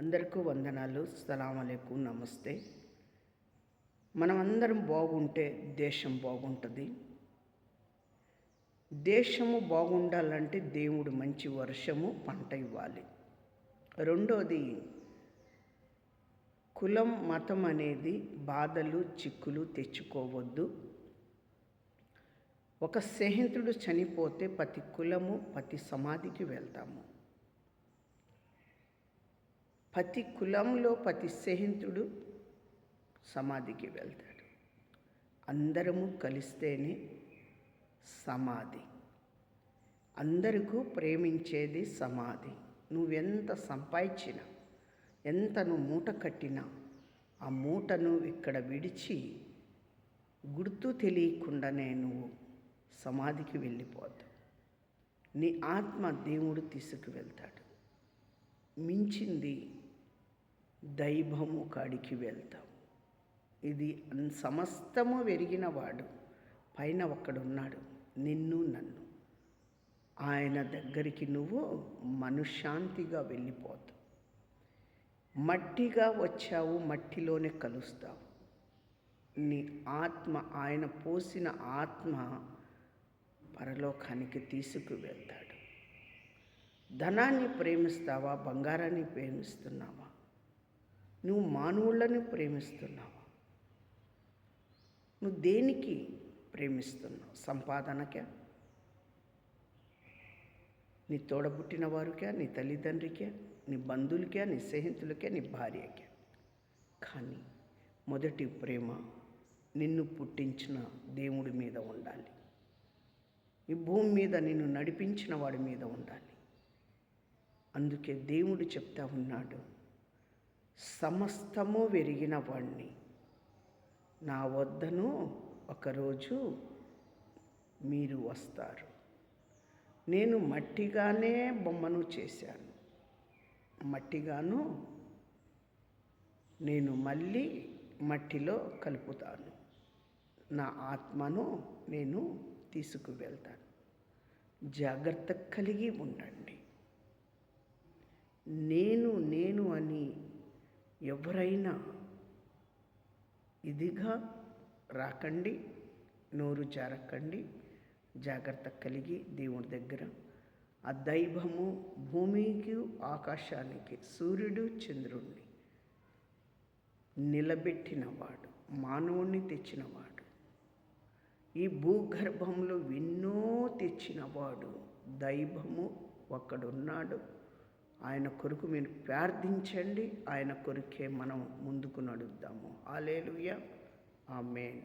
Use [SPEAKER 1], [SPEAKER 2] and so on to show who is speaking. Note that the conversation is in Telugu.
[SPEAKER 1] అందరికీ వందనాలు. సలాం అలైకుం, నమస్తే. మనమందరం బాగుంటే దేశం బాగుంటుంది. దేశము బాగుండాలంటే దేవుడు మంచి వర్షము పంట ఇవ్వాలి. రెండోది, కులం మతం అనేది బాధలు చిక్కులు తెచ్చుకోవద్దు. ఒక స్నేహితుడు చనిపోతే ప్రతి కులము ప్రతి సమాధికి వెళ్తాము. ప్రతి కులంలో ప్రతి స్నేహితుడు సమాధికి వెళ్తాడు. అందరము కలిస్తేనే సమాధి. అందరికీ ప్రేమించేది సమాధి. నువ్వెంత సంపాదించినా, ఎంత నువ్వు మూట కట్టినా, ఆ మూటను ఇక్కడ విడిచి గుర్తు తెలియకుండానే నువ్వు సమాధికి వెళ్ళిపోతావు. నీ ఆత్మ దేవుడు తీసుకువెళ్తాడు. మించింది దైవము కాడికి వెళ్తావు. ఇది సమస్తము వెరిగిన వాడు పైన ఒక్కడున్నాడు, నిన్ను నన్ను. ఆయన దగ్గరికి నువ్వు మనశ్శాంతిగా వెళ్ళిపోతావు. మట్టిగా వచ్చావు, మట్టిలోనే కలుస్తావు. నీ ఆత్మ, ఆయన పోసిన ఆత్మ పరలోకానికి తీసుకువెళ్తాడు. ధనాన్ని ప్రేమిస్తావా, బంగారాన్ని ప్రేమిస్తున్నావా? నువ్వు మానవులను ప్రేమిస్తున్నావా? నువ్వు దేనికి ప్రేమిస్తున్నావు? సంపాదనకే, నీ తోడబుట్టిన వారికే, నీ తల్లిదండ్రికే, నీ బంధువులకే, నీ స్నేహితులకే, నీ భార్యకే. కానీ మొదటి ప్రేమ నిన్ను పుట్టించిన దేవుడి మీద ఉండాలి. ఈ భూమి మీద నిన్ను నడిపించిన వాడి మీద ఉండాలి. అందుకే దేవుడు చెప్తా ఉన్నాడు, సమస్తము వెరిగిన వాణ్ణి నా వద్దను ఒకరోజు మీరు వస్తారు. నేను మట్టిగానే బొమ్మను చేశాను, మట్టిగాను నేను మళ్ళీ మట్టిలో కలుపుతాను. నా ఆత్మను నేను తీసుకువెళ్తాను. జాగ్రత్త కలిగి ఉండండి. నేను అని ఎవరైనా ఇదిగా రాకండి, నోరు జారకండి. జాగ్రత్త కలిగి దేవుడి దగ్గర ఆ దైవము భూమికి ఆకాశానికి సూర్యుడు చంద్రుణ్ణి నిలబెట్టినవాడు, మానవుణ్ణి తెచ్చినవాడు, ఈ భూగర్భంలో ఎన్నో తెచ్చినవాడు దైవము ఒక్కడున్నాడు. ఆయన కొరకు మీరు ప్రార్థించండి. ఆయన కొరకే మనం ముందుకు నడుద్దాము. హల్లెలూయా, ఆమేన్.